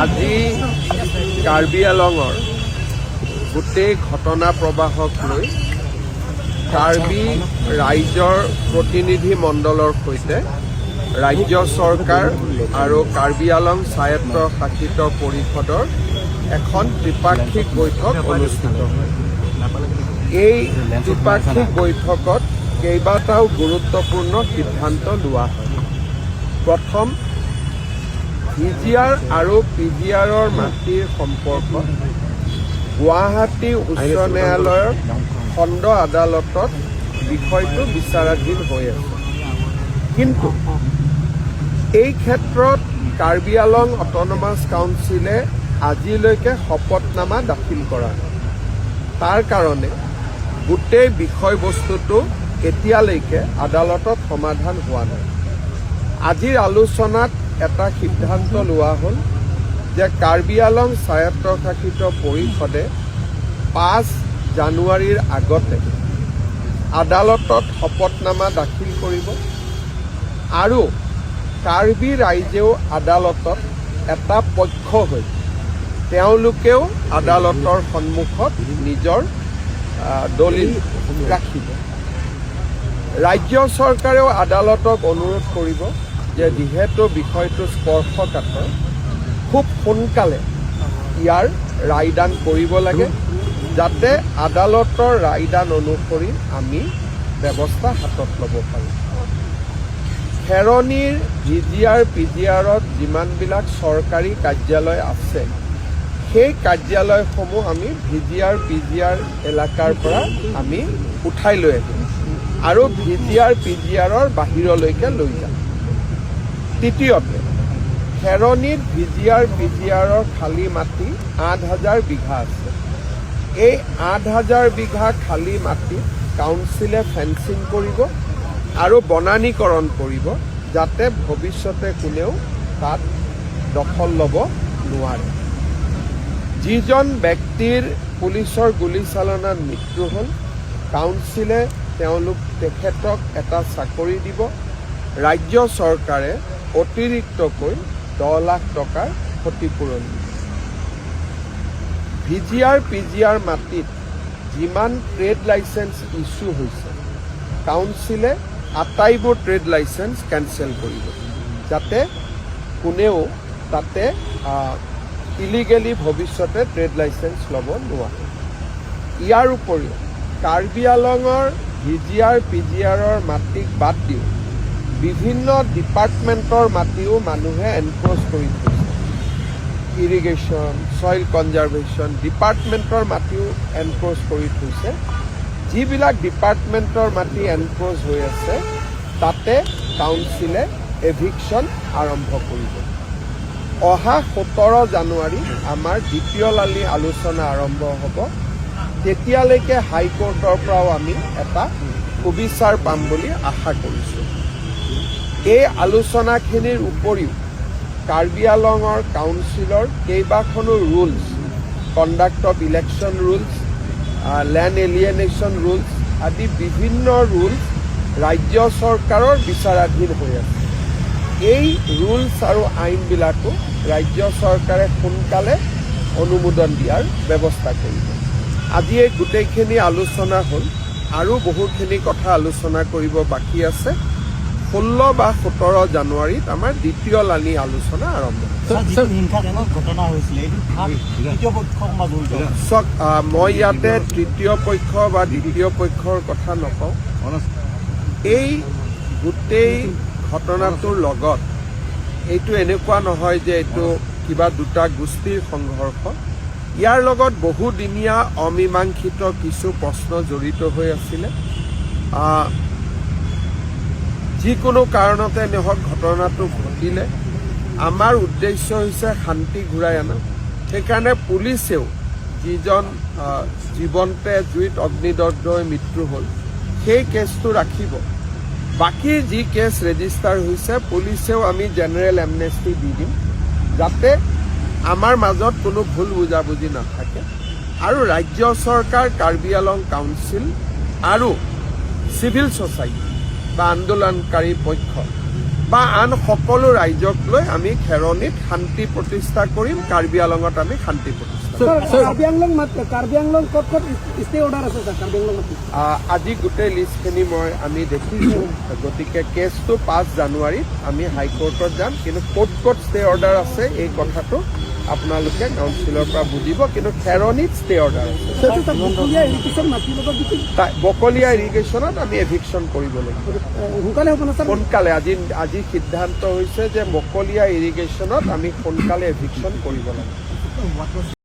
আজি কাৰ্বি আংলঙৰ গোটেই ঘটনা প্ৰবাহক লৈ কাৰ্বি ৰাইজৰ প্ৰতিনিধি মণ্ডলৰ সৈতে ৰাজ্য চৰকাৰ আৰু কাৰ্বি আংলং স্বায়ত্ত শাসিত পৰিষদৰ এখন ত্ৰিপাক্ষিক বৈঠক অনুষ্ঠিত হয়। এই ত্ৰিপাক্ষিক বৈঠকত কেইবাটাও গুৰুত্বপূৰ্ণ সিদ্ধান্ত লোৱা হয়। প্ৰথম, ভিজিআৰ আৰু পিজিআৰৰ মাটিৰ সম্পৰ্কত গুৱাহাটী উচ্চ ন্যায়ালয়ৰ খণ্ড আদালতত বিষয়টো বিচাৰাধীন হৈ আছে। কিন্তু এই ক্ষেত্ৰত কাৰ্বি আংলং অট'নমাছ কাউন্সিলে আজিলৈকে শপতনামা দাখিল কৰা নাই। তাৰ কাৰণে গোটেই বিষয়বস্তুটো এতিয়ালৈকে আদালতত সমাধান হোৱা নাই। আজিৰ আলোচনাত এটা সিদ্ধান্ত লোৱা হ'ল যে কাৰ্বি আংলং স্বায়ত্তশাসিত পৰিষদে 5 জানুৱাৰীৰ আগতে আদালতত শপতনামা দাখিল কৰিব আৰু কাৰ্বি ৰাইজেও আদালতত এটা পক্ষ হৈ তেওঁলোকেও আদালতৰ সন্মুখত নিজৰ দলিল ৰাখিব। ৰাজ্য চৰকাৰেও আদালতক অনুৰোধ কৰিব যে যিহেতু বিষয়টো স্পৰ্শকাতৰ, খুব সোনকালে ইয়াৰ ৰায়দান কৰিব লাগে, যাতে আদালতৰ ৰায়দান অনুসৰি আমি ব্যৱস্থা হাতত ল'ব পাৰোঁ। খেৰণিৰ ভিজিআৰ পিজিআৰত যিমানবিলাক চৰকাৰী কাৰ্যালয় আছে, সেই কাৰ্যালয়সমূহ আমি ভিজিআৰ পিজিআৰ এলেকাৰ পৰা আমি উঠাই লৈ আহিম আৰু ভিজিআৰ পিজিআৰৰ বাহিৰলৈকে লৈ যাম। তৃতীয়তে, খেৰণিত ভিজিআৰ পিজিআৰৰ খালী মাটি 8,000 বিঘা আছে। এই 8,000 বিঘা খালী মাটি কাউন্সিলে ফেন্সিং কৰিব আৰু বনানীকৰণ কৰিব, যাতে ভৱিষ্যতে কোনেও তাত দখল ল'ব নোৱাৰে। যিজন ব্যক্তিৰ পুলিচৰ গুলীচালনাত মৃত্যু হ'ল, কাউন্সিলে তেখেতক এটা চাকৰি দিব। ৰাজ্য চৰকাৰে অতিৰিক্তকৈ 10 লাখ টকাৰ ক্ষতিপূৰণ দিব। ভিজিআৰ পিজিআৰ মাটিত যিমান ট্ৰেড লাইচেন্স ইছ্যু হৈছে, কাউন্সিলে আটাইবোৰ ট্ৰেড লাইচেন্স কেনচেল কৰিব, যাতে কোনেও তাতে ইলিগেলি ভৱিষ্যতে ট্ৰেড লাইচেন্স ল'ব নোৱাৰে। ইয়াৰ উপৰিও কাৰ্বি আংলঙৰ ভিজিআৰ পিজিআৰৰ মাটিক বাদ দিও বিভিন্ন ডিপাৰ্টমেণ্টৰ মাটিও মানুহে এনক্ৰ'চ কৰি থৈছে। ইৰিগেশ্যন, ছইল কনজাৰ্ভেশ্যন ডিপাৰ্টমেণ্টৰ মাটিও এনক্ৰ'চ কৰি থৈছে। যিবিলাক ডিপাৰ্টমেণ্টৰ মাটি এনক্ৰ'চ হৈ আছে, তাতে কাউন্সিলে এভিকশ্যন আৰম্ভ কৰিব। অহা 17 জানুৱাৰী আমাৰ দ্বিতীয় লানি আলোচনা আৰম্ভ হ'ব। তেতিয়ালৈকে হাইকোৰ্টৰ পৰাও আমি এটা সুবিচাৰ পাম বুলি আশা কৰিছোঁ। এই আলোচনাখিনিৰ উপৰিও কাৰ্বি আংলঙৰ কাউন্সিলৰ কেইবাখনো rules, conduct of election rules, land alienation rules আদি বিভিন্ন ৰুলছ ৰাজ্য চৰকাৰৰ বিচাৰাধীন হৈ আছে। এই ৰুলছ আৰু আইনবিলাকো ৰাজ্য চৰকাৰে সোনকালে অনুমোদন দিয়াৰ ব্যৱস্থা কৰিব। আজি এই গোটেইখিনি আলোচনা হ'ল, আৰু বহুখিনি কথা আলোচনা কৰিব বাকী আছে। 16 বা 17 জানুৱাৰীত আমাৰ দ্বিতীয় লানি আলোচনা আৰম্ভ হ'ব। চাওক, মই ইয়াতে তৃতীয় পক্ষ বা দ্বিতীয় পক্ষৰ কথা নকওঁ। এই গোটেই ঘটনাটোৰ লগত এইটো এনেকুৱা নহয় যে এইটো কিবা দুটা গোষ্ঠীৰ সংঘৰ্ষ। ইয়াৰ লগত বহুদিনীয়া অমীমাংসিত কিছু প্ৰশ্ন জড়িত হৈ আছিলে। যিকোনো কাৰণতে নহওক ঘটনাটো ঘটিলে আমাৰ উদ্দেশ্য হৈছে শান্তি ঘূৰাই অনা। সেইকাৰণে পুলিচেও যিজন জীৱন্তে জুইত অগ্নিদগ্ধ হৈ মৃত্যু হ'ল, সেই কেছটো ৰাখিব। বাকী যি কেছ ৰেজিষ্টাৰ হৈছে, পুলিচেও আমি জেনেৰেল এমনেষ্টি দি দিম, যাতে আমাৰ মাজত কোনো ভুল বুজাবুজি নাথাকে। আৰু ৰাজ্য চৰকাৰ, কাৰ্বি আংলং কাউন্সিল আৰু চিভিল ছ'চাইটি বা আন্দোলনকাৰী পক্ষ বা আন সকলো ৰাইজক লৈ আমি খেৰণীত শান্তি প্ৰতিষ্ঠা কৰিম, কাৰ্বি আংলঙত আমি শান্তি প্ৰতিষ্ঠা কৰিম। কাৰ্বি আংলং ক'ত ক'ত ষ্টে অৰ্ডাৰ আছে ছাৰ কাৰ্বি আংলং আজি গোটেই লিষ্টখিনি আমি দেখিছোঁ। গতিকে কেছটো 5 জানুৱাৰীত আমি হাইকোৰ্টত যাম, কিন্তু ক'ত ক'ত ষ্টে অৰ্ডাৰ আছে এই কথাটো আপোনালোকে কাউন্সিলৰ পৰা বুজিব, কিন্তু খেৰণীত ষ্টে অৰ্ডাৰ আছে। বকলীয়া ইৰিগেশ্যনত আমি এভিকশ্যন কৰিব লাগিব সোনকালে। আজি সিদ্ধান্ত হৈছে যে বকলীয়া ইৰিগেশ্যনত আমি সোনকালে এভিকশ্যন কৰিব লাগিব।